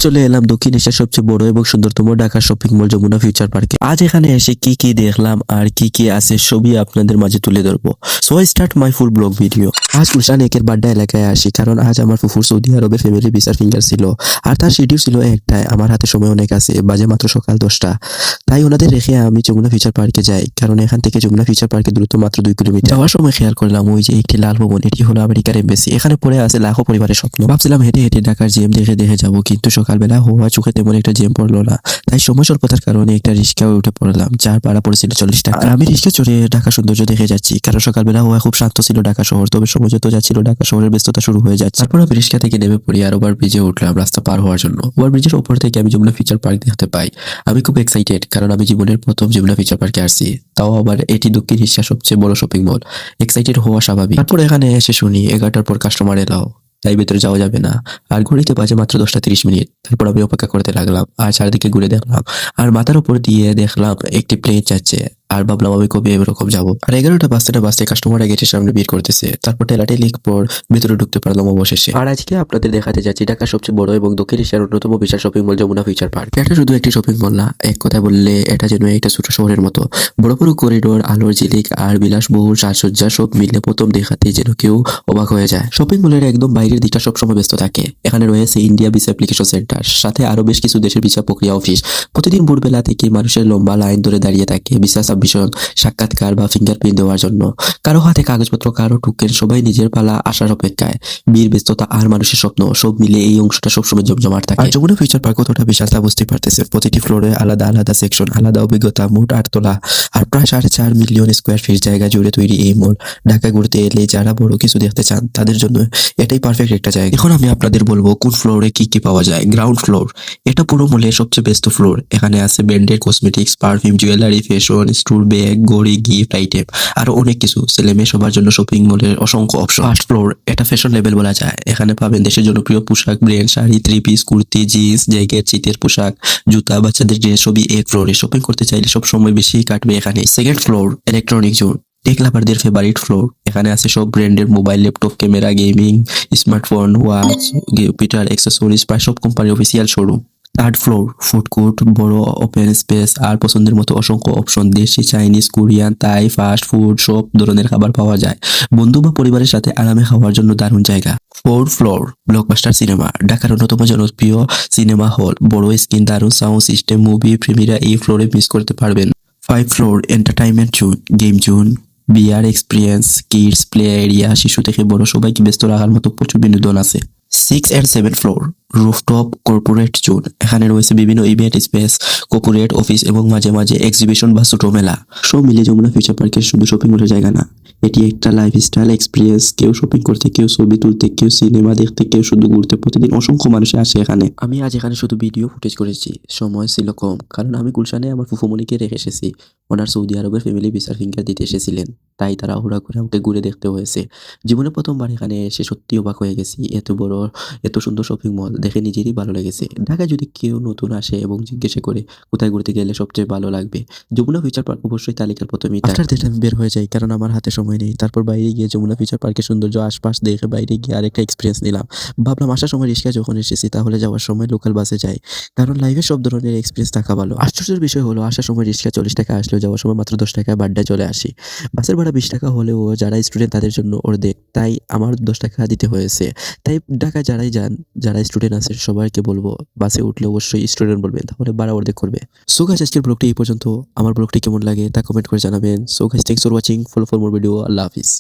চলে এলাম দক্ষিণ এশিয়ার সবচেয়ে বড় এবং সুন্দরতম Dhaka shopping mall Jamuna future পার্কে। আজ এখানে এসে কি কি দেখলাম আর কি কি আছে সবই আপনাদের মাঝে তুলে ধরবো। So start my full blog video. আজ গুলশান একের বাড্ডা এলাকায় আসি, কারণ আজ আমার ফুফুর সৌদি আরবে ফ্যামিলি ভিসার ফিঙ্গার ছিল, আর তার শিডিউল ছিল একটাই। আমার হাতে সময় অনেক আছে, বাজে মাত্র সকাল 10টা। তাই ওনাদের রেখে আমি যমুনা ফিউচার পার্কে যাই, কারণ এখান থেকে যমুনা ফিউচার পার্কের দূরত্ব মাত্র 2 কিলোমিটার। যাওয়ার সময় খেয়াল করলাম ওই যে একটি লাল ভবন, এটি হলো আমেরিকার এমবেসি। এখানে পড়ে আছে লাখো পরিবারের স্বপ্ন। ভাবছিলাম হেঁটে হেঁটে ঢাকার জিএম দেখে দেখে যাবো, কিন্তু সকালবেলা হওয়া চোখে তেমন একটা জিএম পড়লো না। তাই সময় স্বল্পতার কারণে একটা রিক্সায় উঠে পড়লাম, যার ভাড়া পড়েছিল 40 টাকা। আর আমি রিক্সা চড়ে ঢাকা সৌন্দর্য দেখে যাচ্ছি, কারণ সকালবেলা হওয়া খুব শান্ত ছিল ঢাকা শহর। তবে সময় যত যাচ্ছিল ঢাকা শহরের ব্যস্ততা শুরু হয়ে যাচ্ছে। তারপর আমি রিক্সা থেকে নেমে পড়ি আর ওভার ব্রিজে উঠলাম রাস্তা পার হওয়ার জন্য। ওভার ব্রিজের উপর থেকে আমি যমুনা ফিউচার পার্ক দেখতে পাই। আমি খুব এক্সাইটেড, কারণ আমি জীবনের প্রথম যমুনা ফিউচার পার্কে আসছি, তাও আবার এটি দক্ষিণ এশিয়ার সবচেয়ে বড় শপিং মল। এক্সাইটেড হওয়া স্বাভাবিক। তারপর এখানে এসে শুনি 11টার পর কাস্টমার এলাও, তাই ভেতরে যাওয়া যাবে না। আর ঘড়িতে বাজে মাত্র 10টা 30 মিনিট। তারপর আমি অপেক্ষা করতে লাগলাম আর চারিদিকে ঘুরে দেখলাম, আর মাথার উপর দিয়ে দেখলাম একটি প্লেন যাচ্ছে। আর ভাবলাম আমি কবে এরকম যাবো। আর 11টা বাজতে কাস্টমাররা গেটের সামনে ভিড় করতেছে। তারপর ঠেলাঠেলির পর ভেতরে ঢুকতে পারলাম অবশেষে। আর আজকে আপনাদের দেখাতে যাচ্ছি ঢাকার সবচেয়ে বড় এবং দক্ষিণ এশিয়ার অন্যতম বিশাল shopping mall Jamuna future park. এটা শুধু একটি শপিং মল না, এক কথায় বললে এটা যেন একটা ছোট শহরের মতো। বড় বড় করিডোর, আলোর ঝিলিক আর বিলাসবহুল সাজসজ্জা সব মিলে প্রথম দেখাতেই যেন কেউ অবাক হয়ে যায়। শপিং মলের একদম বাইরের দিকটা সবসময় ব্যস্ত থাকে। এখানে রয়েছে ইন্ডিয়া ভিসা অ্যাপ্লিকেশন সেন্টার, সাথে আরো বেশ কিছু দেশের ভিসা প্রক্রিয়া অফিস। প্রতিদিন ভোরবেলা থেকে মানুষের লম্বা লাইন ধরে দাঁড়িয়ে থাকে ভিসা সাবমিশন, সাক্ষাৎকার বা ফিঙ্গারপ্রিন্ট দেওয়ার জন্য। কারো হাতে কাগজপত্র, কারো টোকেন, সবাই নিজের পালা আসার অপেক্ষায়। বীর ব্যস্ততা আর মানুষের স্বপ্ন সব মিলে এই অংশটা সবসময় জমজমাট থাকে। আর যমুনা ফিউচার পার্ক কতটা বিশাল তা বুঝতে পারতেছে। প্রতিটি ফ্লোরে আলাদা আলাদা সেকশন, আলাদা অভিজ্ঞতা। মোট 8 তলা আর প্রায় 4.5 মিলিয়ন স্কোয়ার ফিট জায়গা জুড়ে তৈরি এই মল। ঢাকা ঘুরতে এলে যারা বড় কিছু দেখতে চান তাদের জন্য এটাই পারফেক্ট একটা জায়গা। এখন আমি আপনাদের বলবো কোন ফ্লোরে কি কি পাওয়া যায়। গ্রাউন্ড ফ্লোর, এটা পুরো মলের সবচেয়ে ব্যস্ত ফ্লোর। এখানে আছে branded cosmetics, perfume, jewellery, fashion, স্টুল, bag, ঘড়ি, গিফট আইটেম, আরো অনেক কিছু। ছেলে মেয়ে সবার জন্য শপিং মলের অসংখ্য অপশন। ফার্স্ট ফ্লোর, এটা ফ্যাশন লেভেল বলা যায়। এখানে পাবেন দেশের জনপ্রিয় পোশাক, brand sari, 3 piece, kurti, jeans, jacket, শীতের পোশাক, জুতা, বাচ্চাদের ড্রেস সবই এক ফ্লোরে। শপিং করতে চাইলে সব সময় বেশি কাটবে এখানে। Second floor, electronic zone, tech লাভারদের ফেভারিট ফ্লোর। এখানে আছে সব ব্র্যান্ডের mobile, laptop, camera, gaming, smartphone, watch, computer, accessories, প্রায় সব কোম্পানির official showroom. Third floor, food court, বড় ওপেন স্পেস আর পছন্দের মতো অসংখ্য অপশন। দেশি, Chinese, Korean, Thai, fast food সব ধরনের খাবার পাওয়া যায়। বন্ধু বা পরিবারের সাথে আরামে খাওয়ার জন্য দারুণ জায়গা। ফোর্থ ফ্লোর, ব্লকবাস্টার সিনেমা, ঢাকার অন্যতম জনপ্রিয় সিনেমা হল। বড় স্ক্রিন, দারুণ সাউন্ড সিস্টেম, মুভি প্রিমিয়ার এই ফ্লোরে মিস করতে পারবেন। 5 floor, entertainment zone, game zone, VR experience, kids play area, শিশু থেকে বড় সবাইকে ব্যস্ত রাখার মতো প্রচুর বিনোদন আছে। 6 and 7 floor, rooftop corporate zone, এখানে রয়েছে বিভিন্ন ইভেন্ট স্পেস, কর্পোরেট অফিস এবং মাঝে মাঝে এক্সিবিশন বা ছোট মেলা। সব মিলে যমুনা ফিউচার পার্কের শুধু শপিং মলের জায়গা না, এটি একটা লাইফস্টাইল এক্সপিরিয়েন্স। কেউ শপিং করতে, কেউ ছবি তুলতে, কেউ সিনেমা দেখতে, কেউ শুধু ঘুরতে। প্রতিদিন অসংখ্য মানুষ আসে এখানে। আমি আজ এখানে শুধু ভিডিও ফুটেজ করেছি, সময় ছিল কম, কারণ আমি গুলশানে আমার ফুফুমণিকে রেখে এসেছি। ওনার সৌদি আরবের ফ্যামিলি ভিসার ফিঙ্গার দিতে এসেছিলেন, তাই তারা হুড়া করে আমাকে ঘুরে দেখতে হয়েছে। জীবনে প্রথমবার এখানে এসে সত্যি অবাক হয়ে গেছি। এত বড়, এত সুন্দর শপিং মল দেখে নিজেরই ভালো লেগেছে। ঢাকায় যদি কেউ নতুন আসে এবং জিজ্ঞাসা করে কোথায় ঘুরতে গেলে সবচেয়ে ভালো লাগবে, যমুনা ফিউচার পার্ক অবশ্যই তালিকার প্রথমেই। আফটার দ্যাট আমি বের হয়ে যাই, কারণ আমার হাতে সময় নেই। তারপর বাইরে গিয়ে যমুনা ফিউচার পার্কের সৌন্দর্য আশপাশ দেখে বাইরে গিয়ে আরেকটা এক্সপিরিয়েন্স নিলাম। ভাবলাম আসার সময় রিক্সায় যখন এসেছি, তাহলে যাওয়ার সময় লোকাল বাসে যাই, কারণ লাইভে সব ধরনের এক্সপিরিয়েন্স থাকা ভালো। আশ্চর্যের বিষয় হলো আসার সময় রিক্সা 40 টাকা আসলেও যাওয়ার সময় মাত্র 10 টাকায় বাড্ডায় চলে আসি। বাসের ভাড়া 20 টাকা হলেও যারা স্টুডেন্ট তাদের জন্য অর্ধেক, তাই আমার 10 টাকা দিতে হয়েছে। তাই ঢাকায় যারাই যান, যারা স্টুডেন্ট আছে সবাইকে বলবো বাসে উঠলে অবশ্যই স্টুডেন্ট বলবেন, তাহলে ভাড়া অর্ধেক করবে। সো গাইস, আজকের ব্লগটি এই পর্যন্ত। আমার ব্লগটি কেমন লাগে তা কমেন্ট করে জানাবেন। So guys, thanks for watching, follow for more video. Allah Hafiz.